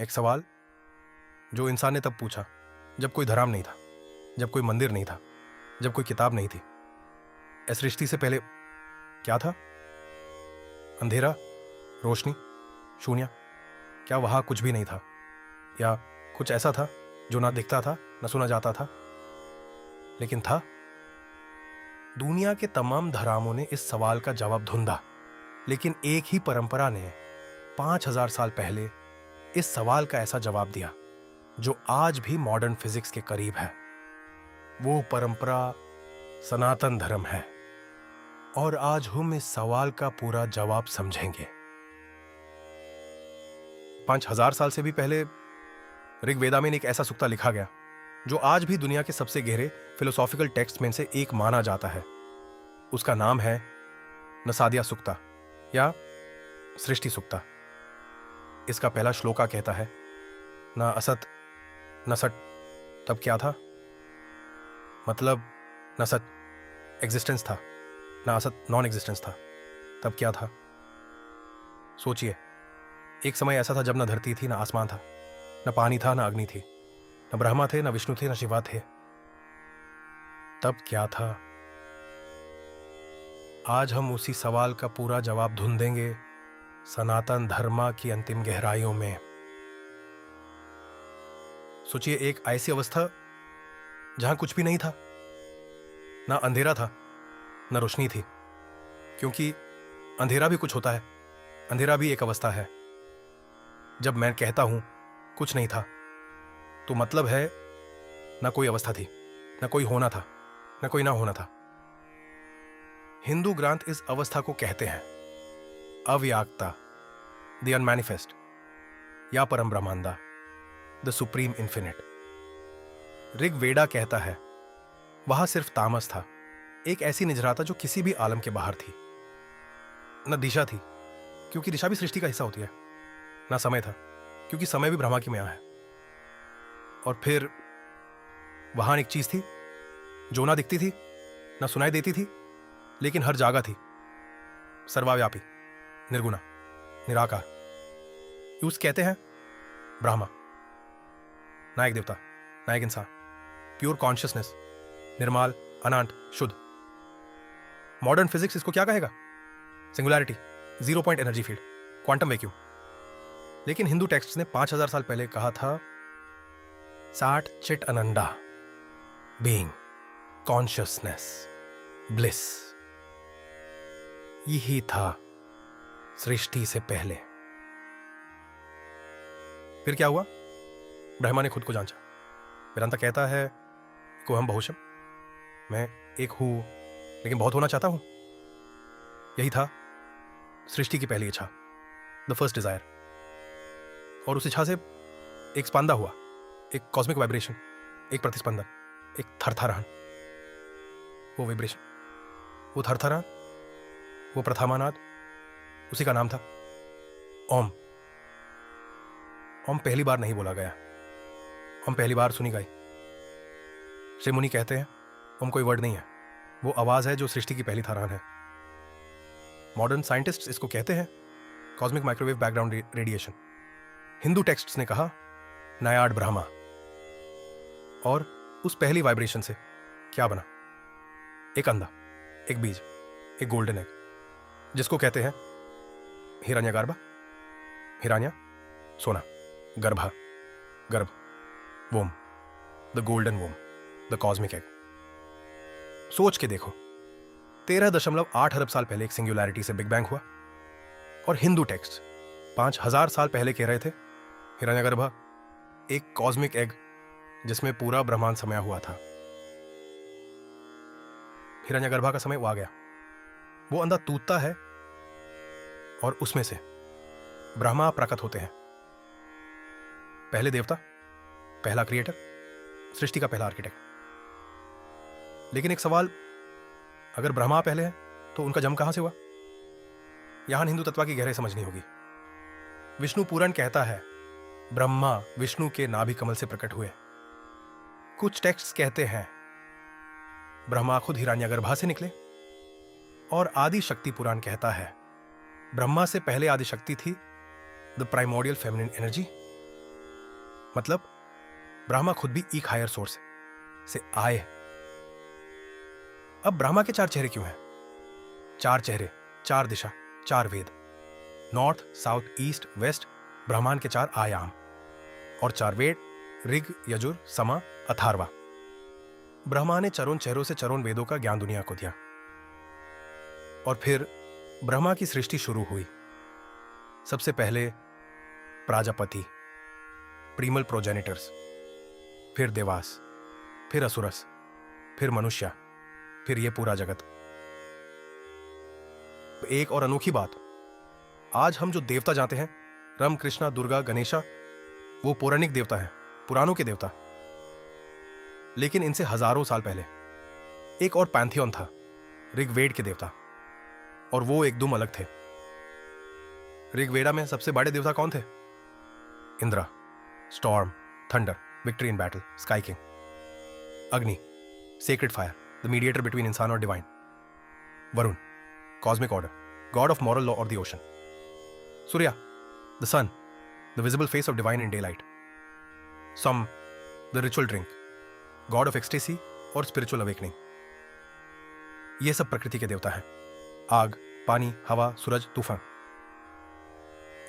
एक सवाल जो इंसान ने तब पूछा जब कोई धराम नहीं था, जब कोई मंदिर नहीं था, जब कोई किताब नहीं थी। इस सृष्टि से पहले क्या था? अंधेरा, रोशनी, शून्य? क्या वहां कुछ भी नहीं था, या कुछ ऐसा था जो ना दिखता था, ना सुना जाता था, लेकिन था? दुनिया के तमाम धरामों ने इस सवाल का जवाब ढूंढा, लेकिन एक ही परंपरा ने 5000 साल पहले इस सवाल का ऐसा जवाब दिया जो आज भी मॉडर्न फिजिक्स के करीब है। वो परंपरा सनातन धर्म है, और आज हम इस सवाल का पूरा जवाब समझेंगे। 5000 साल से भी पहले ऋग्वेदा में एक ऐसा सुक्ता लिखा गया जो आज भी दुनिया के सबसे गहरे फिलोसॉफिकल टेक्स्ट में से एक माना जाता है। उसका नाम है नसादिया सुक्ता या सृष्टि सुक्ता। इसका पहला श्लोका कहता है, ना असत न सत तब क्या था? मतलब न सत एग्जिस्टेंस था, ना असत नॉन एग्जिस्टेंस था, तब क्या था? सोचिए, एक समय ऐसा था जब न धरती थी, ना आसमान था, न पानी था, न अग्नि थी, न ब्रह्मा थे, न विष्णु थे, न शिवा थे। तब क्या था? आज हम उसी सवाल का पूरा जवाब ढूंढेंगे सनातन धर्म की अंतिम गहराइयों में। सोचिए, एक ऐसी अवस्था जहां कुछ भी नहीं था, ना अंधेरा था, ना रोशनी थी, क्योंकि अंधेरा भी कुछ होता है, अंधेरा भी एक अवस्था है। जब मैं कहता हूं कुछ नहीं था, तो मतलब है ना कोई अवस्था थी, ना कोई होना था, ना कोई ना होना था। हिंदू ग्रंथ इस अवस्था को कहते हैं अव्याक्ता, द अनमैनिफेस्ट, या परम ब्रह्मांडा, द सुप्रीम इन्फिनिट। ऋग्वेदा कहता है वहां सिर्फ तामस था, एक ऐसी निजराता जो किसी भी आलम के बाहर थी। न दिशा थी, क्योंकि दिशा भी सृष्टि का हिस्सा होती है, ना समय था, क्योंकि समय भी ब्रह्मा की माया है। और फिर वहां एक चीज थी जो ना दिखती थी, ना सुनाई देती थी, लेकिन हर जगह थी, सर्वव्यापी, निर्गुणा, निराकार। यूस कहते हैं ब्रह्मा, ना एक देवता, ना एक इंसान, प्योर कॉन्शियसनेस, निर्मल, अनंत, शुद्ध। मॉडर्न फिजिक्स इसको क्या कहेगा? Singularity, zero point energy field, quantum vacuum. लेकिन हिंदू टेक्स्ट ने 5000 साल पहले कहा था साठ चिट अनंडा, बीइंग, कॉन्शियसनेस, ब्लिस। यही था सृष्टि से पहले। फिर क्या हुआ? ब्रह्मा ने खुद को जांचा। वेदांता कहता है को हम बहुशम, मैं एक हूं लेकिन बहुत होना चाहता हूं। यही था सृष्टि की पहली इच्छा, द फर्स्ट डिजायर। और उस इच्छा से एक स्पंदा हुआ, एक कॉस्मिक वाइब्रेशन, एक प्रतिस्पंदन, एक थरथराहट। वो वाइब्रेशन, वो थरथराहट, वो प्रथमानाद, उसी का नाम था ओम। ओम पहली बार नहीं बोला गया, ओम पहली बार सुनी गई। श्री मुनि कहते हैं ओम कोई वर्ड नहीं है, वो आवाज है जो सृष्टि की पहली थरान है। मॉडर्न साइंटिस्ट्स इसको कहते हैं cosmic microwave background radiation. Hindu texts ने कहा नायाड ब्रह्मा। और उस पहली वाइब्रेशन से क्या बना? एक अंडा, एक बीज, एक गोल्डन एग, जिसको कहते हैं हिरण्यगर्भ, हिरण्य सोना, गर्भा गर्भ, womb, the golden womb, the cosmic egg. सोच के देखो, 13.8 अरब साल पहले एक सिंगुलैरिटी से बिग बैंग हुआ, और हिंदू टेक्स्ट 5000 साल पहले कह रहे थे हिरण्यगर्भ, एक कॉस्मिक एग जिसमें पूरा ब्रह्मांड समाया हुआ था। हिरण्यगर्भ का समय वो आ गया, वो अंधा टूटता है और उसमें से ब्रह्मा प्रकट होते हैं। पहले देवता, पहला क्रिएटर, सृष्टि का पहला आर्किटेक्ट। लेकिन एक सवाल, अगर ब्रह्मा पहले है तो उनका जन्म कहां से हुआ? यहां हिंदू तत्व की गहराई समझनी होगी। विष्णु पुराण कहता है ब्रह्मा विष्णु के नाभि कमल से प्रकट हुए। कुछ टेक्स्ट कहते हैं ब्रह्मा खुद हिरण्यगर्भ से निकले, और आदि शक्ति पुराण कहता है ब्रह्मा से पहले आदि शक्ति थी, द प्राइमोडियल फेमिनिन एनर्जी, मतलब ब्रह्मा खुद भी एक हायर सोर्स से आए हैं। अब ब्रह्मा के 4 चेहरे क्यों हैं? 4 चेहरे, 4 दिशा, 4 वेद, नॉर्थ, साउथ, ईस्ट, वेस्ट, ब्रह्मांड के 4 आयाम और 4 वेद, ऋग, यजुर, समा, अथर्वा। ब्रह्मा ने चरों चेहरों से चरों वेदों का ज्ञान दुनिया को दिया और फिर ब्रह्मा की सृष्टि शुरू हुई। सबसे पहले प्राजापति, प्रीमल प्रोजेनिटर्स, फिर देवास, फिर असुरस, फिर मनुष्य, फिर ये पूरा जगत। एक और अनोखी बात, आज हम जो देवता जानते हैं, राम, कृष्णा, दुर्गा, गणेशा, वो पौराणिक देवता हैं, पुराणों के देवता। लेकिन इनसे हजारों साल पहले एक और पैंथियन था, ऋग्वेद के देवता, और वो एकदम अलग थे। ऋग्वेदा में सबसे बड़े देवता कौन थे? Indra, storm, thunder, victory in battle, sky king. Agni, sacred fire, the mediator between इंसान और divine. Varun, cosmic order, god of moral law और the ocean. Surya, the sun, the visible face of divine in day light. Soma, the ritual drink, god of ecstasy और spiritual awakening. ये सब प्रकृति के देवता हैं। आग, पानी, हवा, सूरज, तूफान।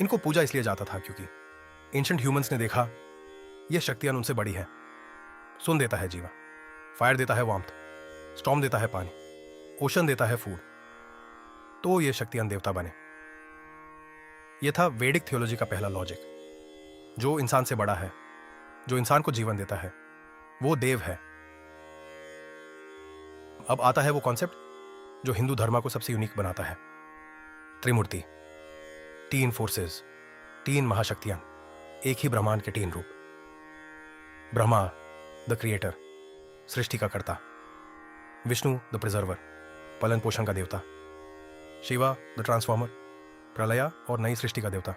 इनको पूजा इसलिए जाता था क्योंकि एंशिएंट ह्यूमंस ने देखा ये शक्तियां उनसे बड़ी है। सुन देता है जीवन, फायर देता है वार्मथ, स्टॉर्म देता है पानी, ओशन देता है फूड, तो ये शक्तियां देवता बने। यह था वैदिक थियोलॉजी का पहला लॉजिक। जो इंसान से बड़ा है, जो इंसान को जीवन देता है, वो देव है। अब आता है वो कॉन्सेप्ट जो हिंदू धर्म को सबसे यूनिक बनाता है, त्रिमूर्ति, 3 फोर्सेस, 3 महाशक्तियां, एक ही ब्रह्मांड के 3 रूप। ब्रह्मा द क्रिएटर, सृष्टि का कर्ता। विष्णु द प्रिजर्वर, पालन पोषण का देवता। शिवा द ट्रांसफॉर्मर, प्रलय और नई सृष्टि का देवता।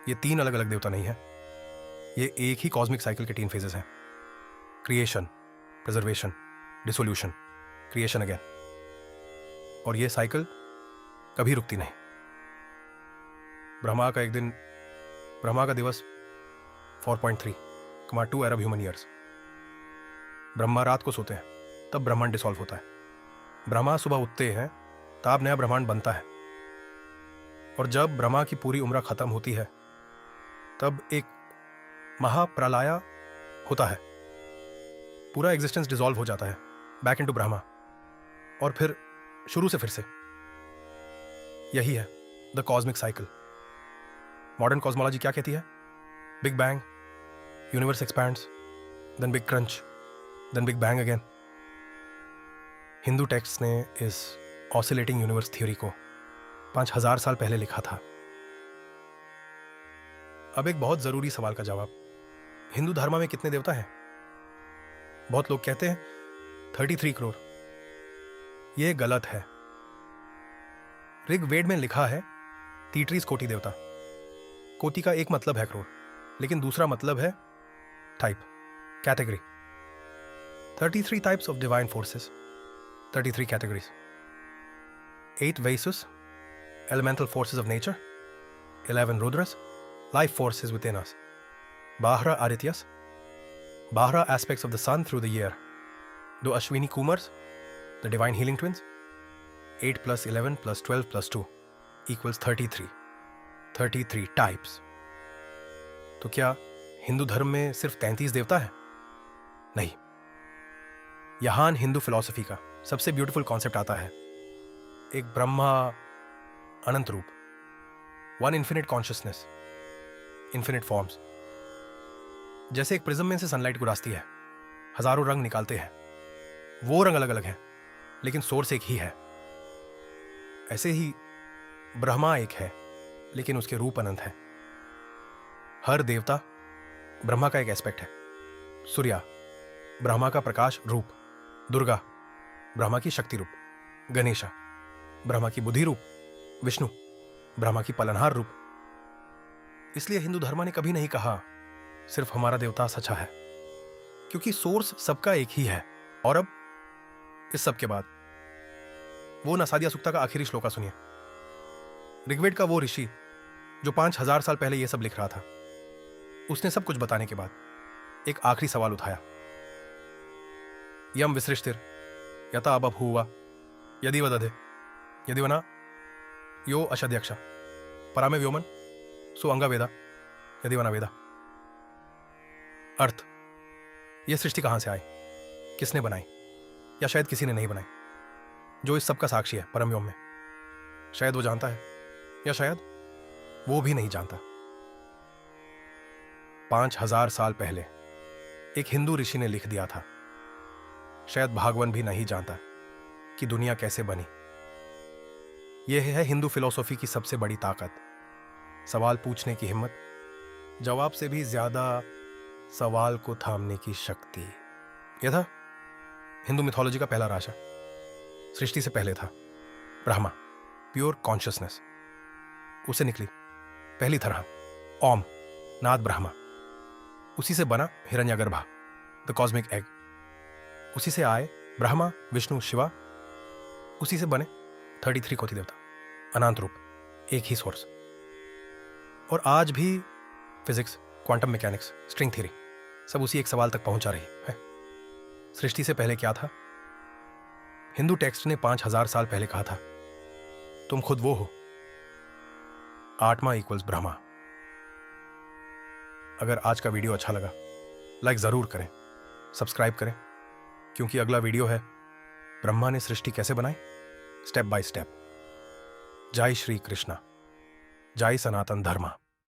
ये 3 अलग अलग देवता नहीं है, ये एक ही कॉस्मिक साइकिल के 3 फेजेस हैं। Creation, preservation, dissolution, creation again. और ये साइकिल कभी रुकती नहीं। ब्रह्मा का एक दिन, ब्रह्मा का दिवस 4.3, 2 अरब ह्यूमन ईयर्स। ब्रह्मा रात को सोते हैं, तब ब्रह्मांड डिसॉल्व होता है। ब्रह्मा सुबह उठते हैं, तब नया ब्रह्मांड बनता है। और जब ब्रह्मा की पूरी उम्र खत्म होती है, तब एक महाप्रलय होता है। पूरा एग्जिस्टेंस डिसॉल्व हो जाता है, बैक इनटू ब्रह्मा, और फिर शुरू से फिर से। यही है the cosmic cycle. Modern cosmology क्या कहती है? Big bang, universe expands, then big crunch, then big bang again. Hindu text ने इस ऑसिलेटिंग यूनिवर्स थ्योरी को 5000 साल पहले लिखा था। अब एक बहुत जरूरी सवाल का जवाब, हिंदू धर्म में कितने देवता हैं? बहुत लोग कहते हैं 33 करोड़। यह गलत है। ऋग्वेद में लिखा है 33 कोटि देवता। कोटि का एक मतलब है करोड़, लेकिन दूसरा मतलब है type, category. 33 types of divine forces, 33 categories. 8 Vasus, elemental forces of nature, 11 Rudras, life forces within us, 12 Adityas, 12 aspects of the sun through the year, 2 Ashwini Kumars, the divine healing twins, 8 plus 11 plus 12 plus 2 equals 33. 33 types. तो क्या हिंदू धर्म में सिर्फ 33 देवता है? नहीं। यहां Hindu philosophy का सबसे ब्यूटीफुल कॉन्सेप्ट आता है, एक ब्रह्मा अनंत रूप, one infinite consciousness, infinite forms. जैसे एक प्रिज्म में से सनलाइट गुरासती है, हजारों रंग निकालते हैं, वो रंग अलग अलग हैं, लेकिन सोर्स एक ही है। ऐसे ही ब्रह्मा एक है, लेकिन उसके रूप अनंत है। हर देवता ब्रह्मा का एक एस्पेक्ट है। सूर्य ब्रह्मा का प्रकाश रूप, दुर्गा ब्रह्मा की शक्ति रूप, गणेशा ब्रह्मा की बुद्धि रूप, विष्णु ब्रह्मा की पालनहार रूप। इसलिए हिंदू धर्म ने कभी नहीं कहा सिर्फ हमारा देवता सच्चा है, क्योंकि सोर्स सबका एक ही है। और अब इस सब के बाद वो नसादिया सुक्ता का आखिरी श्लोका सुनिए। ऋग्वेद का वो ऋषि जो 5000 साल पहले ये सब लिख रहा था, उसने सब कुछ बताने के बाद एक आखिरी सवाल उठाया। यम विसृष्टिर यथा बभूव यदि वदधे यदि वना यो अशद्यक्ष परामे व्योमन सु अंगा वेदा यदि वना वेदा। अर्थ, यह सृष्टि कहां से आई, किसने बनाई, या शायद किसी ने नहीं बनाई। जो इस सब का साक्षी है परम व्योम में, शायद वो जानता है या शायद वो भी नहीं जानता। 5000 साल पहले एक हिंदू ऋषि ने लिख दिया था, शायद भगवान भी नहीं जानता कि दुनिया कैसे बनी। यह है हिंदू फिलॉसफी की सबसे बड़ी ताकत, सवाल पूछने की हिम्मत, जवाब से भी ज्यादा सवाल को थामने की शक्ति। यह था हिंदू मिथोलॉजी का पहला राजा। सृष्टि से पहले था ब्रह्मा, प्योर कॉन्शियसनेस। उसे निकली पहली तरह ओम, नाद ब्रह्मा। उसी से बना हिरण्यगर्भा, द कॉस्मिक एग। उसी से आए ब्रह्मा, विष्णु, शिवा। उसी से बने 33 कोटि देवता, अनंत रूप, एक ही सोर्स। और आज भी physics, quantum mechanics, string theory सब उसी एक सवाल तक पहुंचा रही है, सृष्टि से पहले क्या था। हिंदू टेक्स्ट ने 5000 साल पहले कहा था, तुम खुद वो हो, आत्मा इक्वल्स ब्रह्मा। अगर आज का वीडियो अच्छा लगा, लाइक जरूर करें, सब्सक्राइब करें, क्योंकि अगला वीडियो है ब्रह्मा ने सृष्टि कैसे बनाई, स्टेप बाय स्टेप। जय श्री कृष्णा, जय सनातन धर्मा।